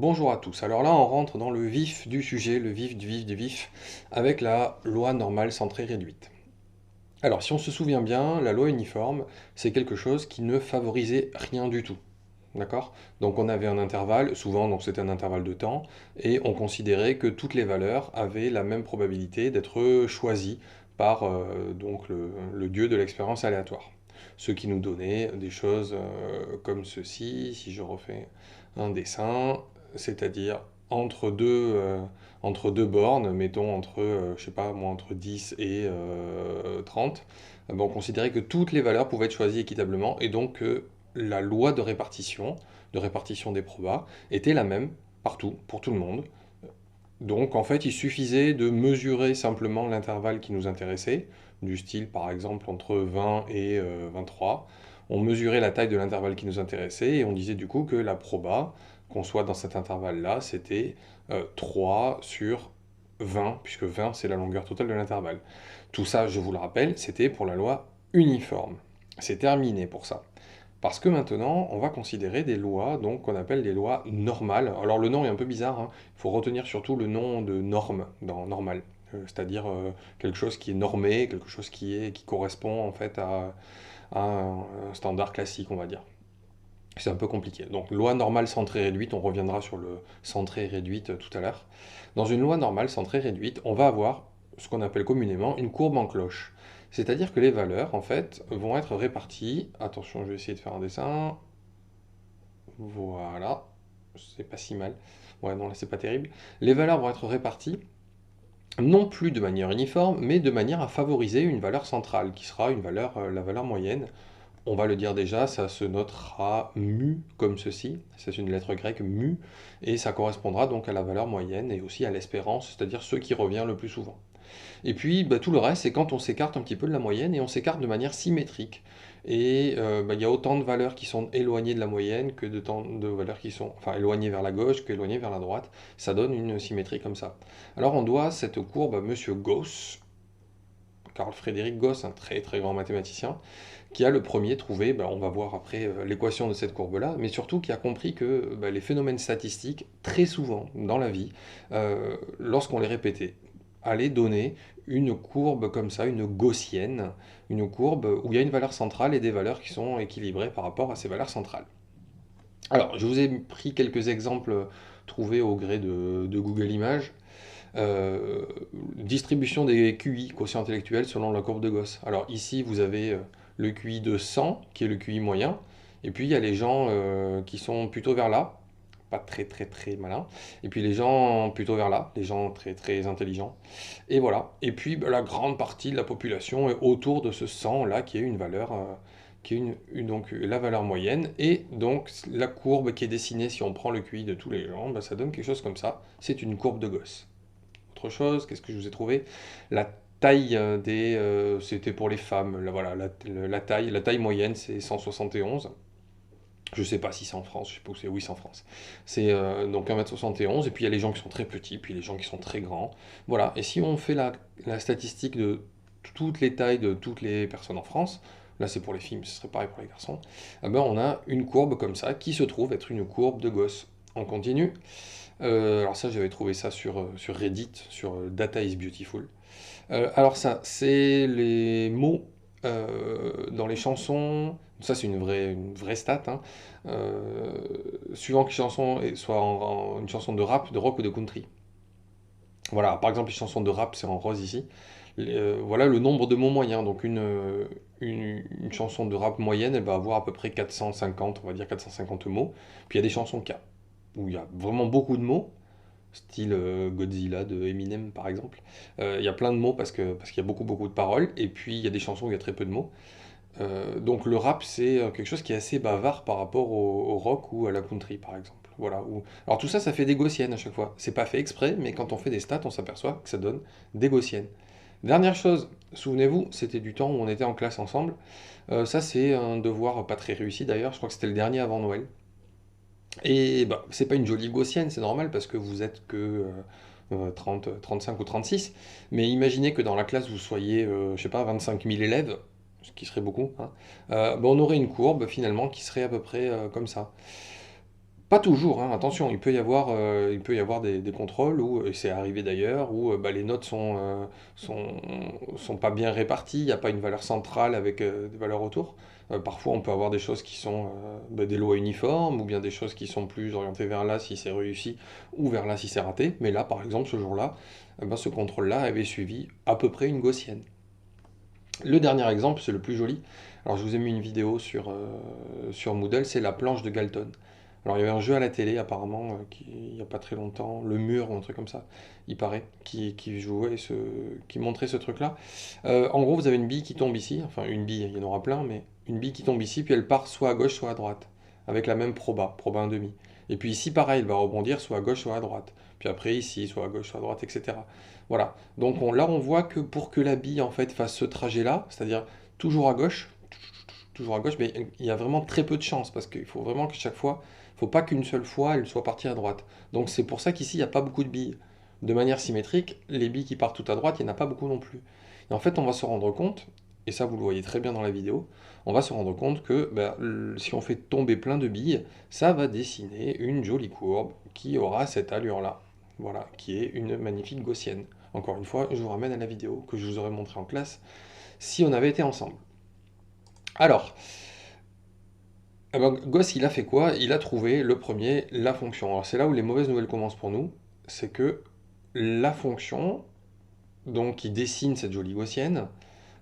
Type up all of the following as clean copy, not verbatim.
Bonjour à tous. Alors là, on rentre dans le vif du sujet, le vif du vif du vif, avec la loi normale centrée réduite. Alors, si on se souvient bien, la loi uniforme, c'est quelque chose qui ne favorisait rien du tout. D'accord? Donc on avait un intervalle, souvent donc c'était un intervalle de temps, et on considérait que toutes les valeurs avaient la même probabilité d'être choisies par le dieu de l'expérience aléatoire. Ce qui nous donnait des choses comme ceci, si je refais un dessin, c'est-à-dire entre deux, euh, entre deux bornes, mettons entre, je sais pas, moi, entre 10 et 30, ben, on considérait que toutes les valeurs pouvaient être choisies équitablement, et donc que la loi de répartition des probas, était la même partout, pour tout le monde. Donc en fait, il suffisait de mesurer simplement l'intervalle qui nous intéressait, du style par exemple entre 20 et 23. On mesurait la taille de l'intervalle qui nous intéressait et on disait du coup que la proba, qu'on soit dans cet intervalle-là, c'était 3 sur 20, puisque 20 c'est la longueur totale de l'intervalle. Tout ça, je vous le rappelle, c'était pour la loi uniforme. C'est terminé pour ça. Parce que maintenant, on va considérer des lois donc qu'on appelle des lois normales. Alors le nom est un peu bizarre, hein. Il faut retenir surtout le nom de norme dans normal. C'est-à-dire quelque chose qui est normé, quelque chose qui correspond en fait à un standard classique, on va dire. C'est un peu compliqué. Donc loi normale centrée réduite, on reviendra sur le centrée réduite tout à l'heure. Dans une loi normale centrée réduite, on va avoir ce qu'on appelle communément une courbe en cloche. C'est-à-dire que les valeurs, en fait, vont être réparties. Attention, je vais essayer de faire un dessin. Voilà. C'est pas si mal. Ouais, non, là, c'est pas terrible. Les valeurs vont être réparties, non plus de manière uniforme, mais de manière à favoriser une valeur centrale, qui sera une valeur, la valeur moyenne. On va le dire déjà, ça se notera mu comme ceci. C'est une lettre grecque mu, et ça correspondra donc à la valeur moyenne et aussi à l'espérance, c'est-à-dire ce qui revient le plus souvent. Et puis bah, tout le reste, c'est quand on s'écarte un petit peu de la moyenne et on s'écarte de manière symétrique. Et bah, il y a autant de valeurs qui sont éloignées de la moyenne que de tant de valeurs qui sont enfin, éloignées vers la gauche qu'éloignées vers la droite. Ça donne une symétrie comme ça. Alors on doit cette courbe à Monsieur Gauss, Carl Frédéric Gauss, un très très grand mathématicien, qui a le premier trouvé, bah, on va voir après l'équation de cette courbe-là, mais surtout qui a compris que bah, les phénomènes statistiques, très souvent dans la vie, lorsqu'on les répétait, allaient donner une courbe comme ça, une gaussienne, une courbe où il y a une valeur centrale et des valeurs qui sont équilibrées par rapport à ces valeurs centrales. Alors, je vous ai pris quelques exemples trouvés au gré de Google Images. Euh, Distribution des QI, quotient intellectuel, selon la courbe de Gauss. Alors ici, vous avez le QI de 100, qui est le QI moyen, et puis il y a les gens qui sont plutôt vers là, pas très très très malins, et puis les gens plutôt vers là, les gens très très intelligents. Et voilà. Et puis bah, la grande partie de la population est autour de ce 100 là, qui est une valeur, qui est donc la valeur moyenne, et donc la courbe qui est dessinée, si on prend le QI de tous les gens, bah, ça donne quelque chose comme ça. C'est une courbe de Gauss. Autre chose, qu'est-ce que je vous ai trouvé? La taille c'était pour les femmes. Voilà, la taille moyenne, c'est 171. Je sais pas si c'est en France, je sais pas où c'est. Oui, c'est en France. C'est donc 1,71 m, et puis il y a les gens qui sont très petits, puis les gens qui sont très grands. Voilà, et si on fait la statistique de toutes les tailles de toutes les personnes en France, là c'est pour les filles, mais ce serait pareil pour les garçons, eh ben, on a une courbe comme ça qui se trouve être une courbe de Gauss. On continue. Alors ça, j'avais trouvé ça sur Reddit, sur Data is Beautiful. Alors ça, c'est les mots dans les chansons. Ça, c'est une vraie stat, hein. Suivant que chanson soit une chanson de rap, de rock ou de country. Voilà, par exemple, les chansons de rap, c'est en rose ici. Voilà le nombre de mots moyens. Donc une chanson de rap moyenne, elle va avoir à peu près 450, on va dire 450 mots. Puis il y a des chansons où il y a vraiment beaucoup de mots, style Godzilla de Eminem par exemple. Il y a plein de mots parce qu'il y a beaucoup beaucoup de paroles, et puis il y a des chansons où il y a très peu de mots. Donc le rap c'est quelque chose qui est assez bavard par rapport au rock ou à la country par exemple. Voilà. Alors tout ça, ça fait des gaussiennes à chaque fois. C'est pas fait exprès, mais quand on fait des stats, on s'aperçoit que ça donne des gaussiennes. Dernière chose, souvenez-vous, c'était du temps où on était en classe ensemble. Ça c'est un devoir pas très réussi d'ailleurs, je crois que c'était le dernier avant Noël. Et bah, c'est pas une jolie gaussienne, c'est normal parce que vous êtes que 30, 35 ou 36. Mais imaginez que dans la classe vous soyez, je sais pas, 25 000 élèves, ce qui serait beaucoup, hein. Bah, on aurait une courbe finalement qui serait à peu près comme ça. Pas toujours, hein, attention, il peut y avoir des contrôles où, et c'est arrivé d'ailleurs, où bah, les notes sont, sont pas bien réparties, il n'y a pas une valeur centrale avec des valeurs autour. Parfois, on peut avoir des choses qui sont bah, des lois uniformes, ou bien des choses qui sont plus orientées vers là si c'est réussi, ou vers là si c'est raté. Mais là, par exemple, ce jour-là, ben, ce contrôle-là avait suivi à peu près une gaussienne. Le dernier exemple, c'est le plus joli. Alors, je vous ai mis une vidéo sur Moodle, c'est la planche de Galton. Alors, il y avait un jeu à la télé, apparemment, il n'y a pas très longtemps, Le Mur ou un truc comme ça, il paraît, qui montrait ce truc-là. En gros, vous avez une bille qui tombe ici, enfin une bille, il y en aura plein, mais une bille qui tombe ici, puis elle part soit à gauche, soit à droite, avec la même proba 1,5. Et puis ici, pareil, elle va rebondir soit à gauche, soit à droite. Puis après, ici, soit à gauche, soit à droite, etc. Voilà. Donc là, on voit que pour que la bille en fait fasse ce trajet-là, c'est-à-dire toujours à gauche, mais il y a vraiment très peu de chance parce qu'il faut vraiment que chaque fois, il ne faut pas qu'une seule fois elle soit partie à droite. Donc c'est pour ça qu'ici, il n'y a pas beaucoup de billes. De manière symétrique, les billes qui partent tout à droite, il n'y en a pas beaucoup non plus. Et en fait, on va se rendre compte, et ça vous le voyez très bien dans la vidéo, on va se rendre compte que ben, si on fait tomber plein de billes, ça va dessiner une jolie courbe qui aura cette allure-là. Voilà, qui est une magnifique gaussienne. Encore une fois, je vous ramène à la vidéo que je vous aurais montré en classe si on avait été ensemble. Alors, eh ben, Gauss, il a fait quoi? Il a trouvé le premier, la fonction. Alors c'est là où les mauvaises nouvelles commencent pour nous, c'est que la fonction, donc qui dessine cette jolie gaussienne,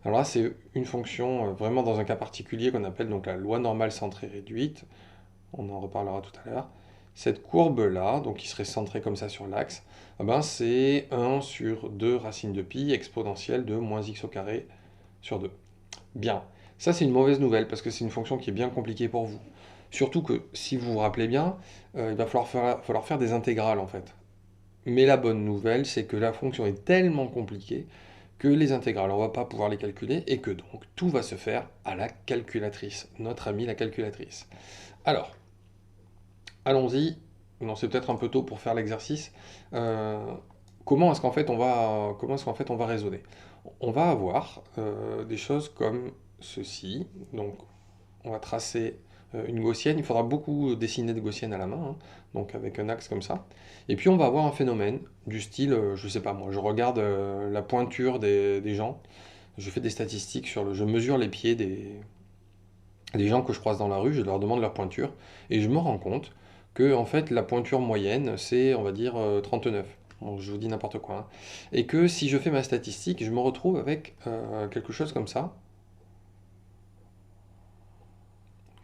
alors là c'est une fonction vraiment dans un cas particulier qu'on appelle donc la loi normale centrée réduite, on en reparlera tout à l'heure. Cette courbe-là, donc qui serait centrée comme ça sur l'axe, eh ben, c'est 1 sur 2 racine de pi exponentielle de moins x au carré sur 2. Bien, ça c'est une mauvaise nouvelle parce que c'est une fonction qui est bien compliquée pour vous. Surtout que si vous vous rappelez bien, il va falloir faire des intégrales en fait. Mais la bonne nouvelle, c'est que la fonction est tellement compliquée que les intégrales, on ne va pas pouvoir les calculer et que donc tout va se faire à la calculatrice, notre amie la calculatrice. Alors, allons-y. Non, c'est peut-être un peu tôt pour faire l'exercice. Euh, comment est-ce qu'en fait on va raisonner? On va avoir des choses comme ceci. Donc, on va tracer une gaussienne. Il faudra beaucoup dessiner de gaussiennes à la main, hein, donc avec un axe comme ça. Et puis, on va avoir un phénomène du style, je sais pas moi, je regarde la pointure des gens. Je fais des statistiques je mesure les pieds des gens que je croise dans la rue, je leur demande leur pointure, et je me rends compte que en fait la pointure moyenne c'est on va dire 39. Bon, je vous dis n'importe quoi, hein. Et que si je fais ma statistique, je me retrouve avec quelque chose comme ça.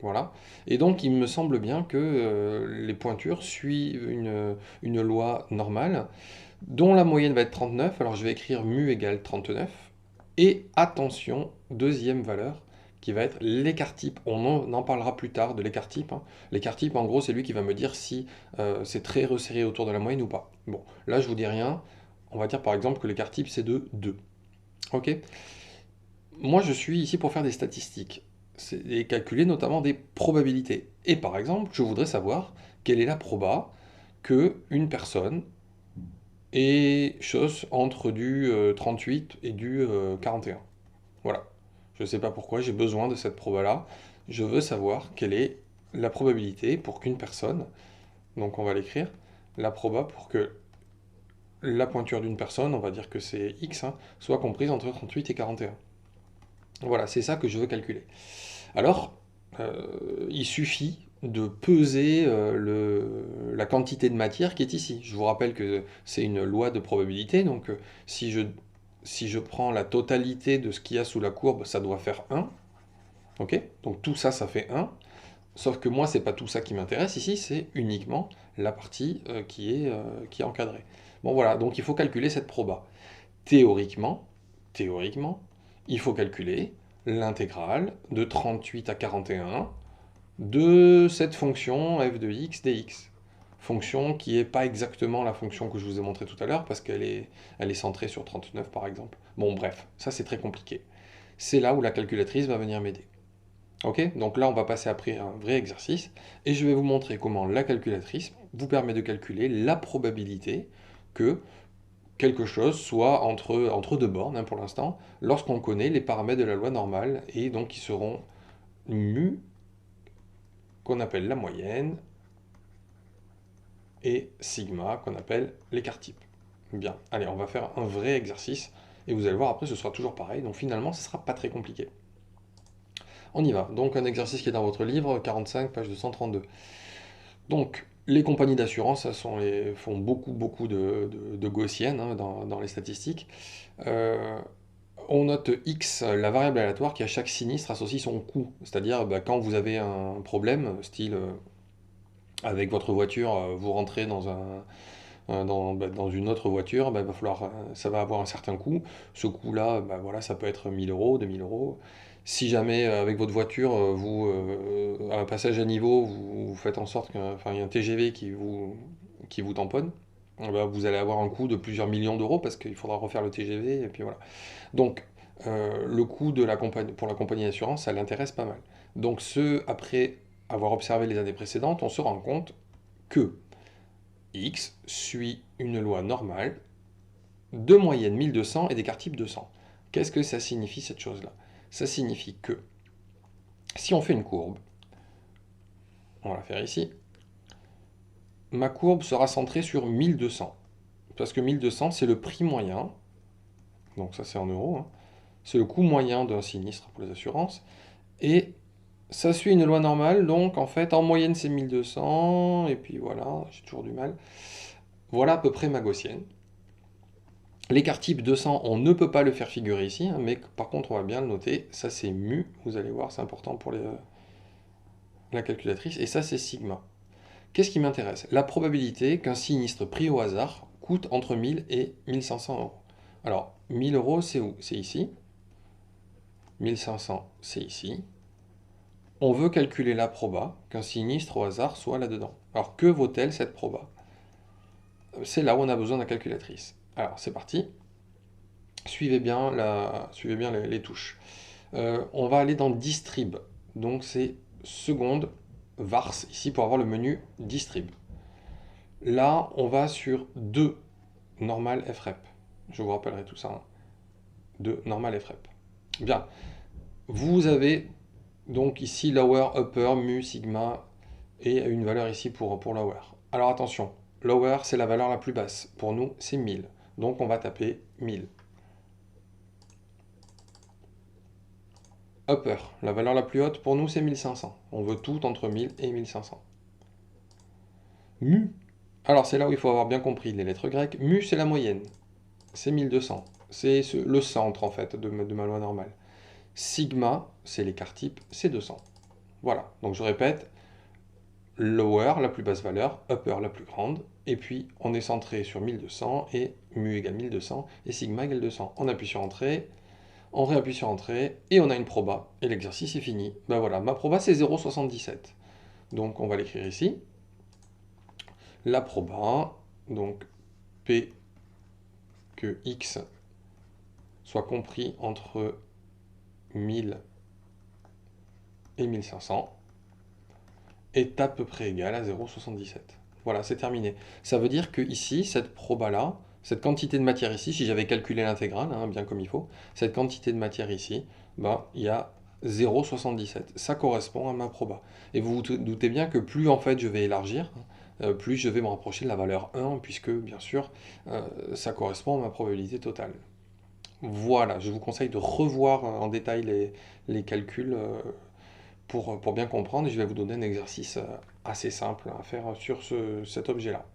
Voilà. Et donc il me semble bien que les pointures suivent une loi normale dont la moyenne va être 39. Alors je vais écrire mu égale 39. Et attention, deuxième valeur, qui va être l'écart type. On en parlera plus tard de l'écart type, hein. L'écart type, en gros, c'est lui qui va me dire si c'est très resserré autour de la moyenne ou pas. Bon, là, je vous dis rien. On va dire par exemple que l'écart type, c'est de 2. Ok? Moi, je suis ici pour faire des statistiques. Et calculer notamment des probabilités. Et par exemple, je voudrais savoir quelle est la proba que une personne et chose entre du 38 et du 41. Voilà. Je ne sais pas pourquoi, j'ai besoin de cette proba-là. Je veux savoir quelle est la probabilité pour qu'une personne, donc on va l'écrire, la proba pour que la pointure d'une personne, on va dire que c'est x, hein, soit comprise entre 38 et 41. Voilà, c'est ça que je veux calculer. Alors, il suffit de peser la quantité de matière qui est ici. Je vous rappelle que c'est une loi de probabilité, donc si je prends la totalité de ce qu'il y a sous la courbe, ça doit faire 1. Ok? Donc tout ça, ça fait 1. Sauf que moi, c'est pas tout ça qui m'intéresse ici, c'est uniquement la partie qui est encadrée. Bon voilà, donc il faut calculer cette proba. Théoriquement, il faut calculer l'intégrale de 38 à 41 de cette fonction f de x dx. Fonction qui n'est pas exactement la fonction que je vous ai montrée tout à l'heure, parce elle est centrée sur 39 par exemple. Bon bref, ça c'est très compliqué. C'est là où la calculatrice va venir m'aider. Ok? Donc là on va passer après un vrai exercice, et je vais vous montrer comment la calculatrice vous permet de calculer la probabilité que quelque chose soit entre deux bornes, hein, pour l'instant, lorsqu'on connaît les paramètres de la loi normale, et donc qui seront mu, qu'on appelle la moyenne, et sigma qu'on appelle l'écart type. Bien, allez, on va faire un vrai exercice et vous allez voir après ce sera toujours pareil, donc finalement ce sera pas très compliqué. On y va, donc un exercice qui est dans votre livre, 45, page 232. Donc, les compagnies d'assurance font beaucoup de gaussiennes hein, dans les statistiques. Euh, on note X, la variable aléatoire qui à chaque sinistre associe son coût. C'est-à-dire bah, quand vous avez un problème, style avec votre voiture, vous rentrez dans une autre voiture, bah, ça va avoir un certain coût. Ce coût-là, bah, voilà, ça peut être 1000 euros, 2000 euros. Si jamais avec votre voiture, à un passage à niveau, vous faites en sorte qu'il y a un TGV qui vous tamponne, bah, vous allez avoir un coût de plusieurs millions d'euros parce qu'il faudra refaire le TGV et puis voilà. Donc le coût pour la compagnie d'assurance, ça l'intéresse pas mal. Donc après avoir observé les années précédentes, on se rend compte que X suit une loi normale de moyenne 1200 et d'écart type 200. Qu'est-ce que ça signifie cette chose-là? Ça signifie que si on fait une courbe, on va la faire ici, ma courbe sera centrée sur 1200. Parce que 1200, c'est le prix moyen, donc ça c'est en euros, hein, c'est le coût moyen d'un sinistre pour les assurances, et ça suit une loi normale, donc en fait en moyenne c'est 1200, et puis voilà, j'ai toujours du mal. Voilà à peu près ma gaussienne. L'écart type 200, on ne peut pas le faire figurer ici, hein, mais par contre on va bien le noter, ça c'est mu, vous allez voir c'est important pour la calculatrice, et ça c'est sigma. Qu'est-ce qui m'intéresse? La probabilité qu'un sinistre pris au hasard coûte entre 1000 et 1500 euros. Alors 1000 euros c'est où? C'est ici, 1500 c'est ici. On veut calculer la proba qu'un sinistre au hasard soit là-dedans. Alors que vaut-elle cette proba? C'est là où on a besoin de la calculatrice. Alors c'est parti. Suivez bien les touches. On va aller dans Distrib. Donc c'est seconde, vars, ici pour avoir le menu Distrib. Là, on va sur 2 normal FREP. Je vous rappellerai tout ça. Hein. 2 normal FREP. Bien. Vous avez donc ici lower, upper, mu, sigma et une valeur ici pour lower. Alors attention, lower c'est la valeur la plus basse. Pour nous, c'est 1000. Donc on va taper 1000. Upper, la valeur la plus haute pour nous c'est 1500. On veut tout entre 1000 et 1500. Mu, alors c'est là où il faut avoir bien compris les lettres grecques. Mu c'est la moyenne, c'est 1200. C'est le centre en fait de ma loi normale. Sigma, c'est l'écart type, c'est 200. Voilà, donc je répète, lower la plus basse valeur, upper la plus grande, et puis on est centré sur 1200 et mu égale 1200 et sigma égale 200. On appuie sur entrée. On réappuie sur entrée et on a une proba et l'exercice est fini. Ben voilà, ma proba c'est 0,77. Donc on va l'écrire ici. La proba, donc P que X soit compris entre 1000 et 1500 est à peu près égal à 0,77. Voilà, c'est terminé. Ça veut dire que ici, cette proba-là, cette quantité de matière ici, si j'avais calculé l'intégrale, hein, bien comme il faut, cette quantité de matière ici, ben, il y a 0,77. Ça correspond à ma proba. Et vous vous doutez bien que plus en fait je vais élargir, plus je vais me rapprocher de la valeur 1, puisque bien sûr, ça correspond à ma probabilité totale. Voilà, je vous conseille de revoir en détail les calculs pour bien comprendre. Et je vais vous donner un exercice assez simple à faire sur cet objet-là.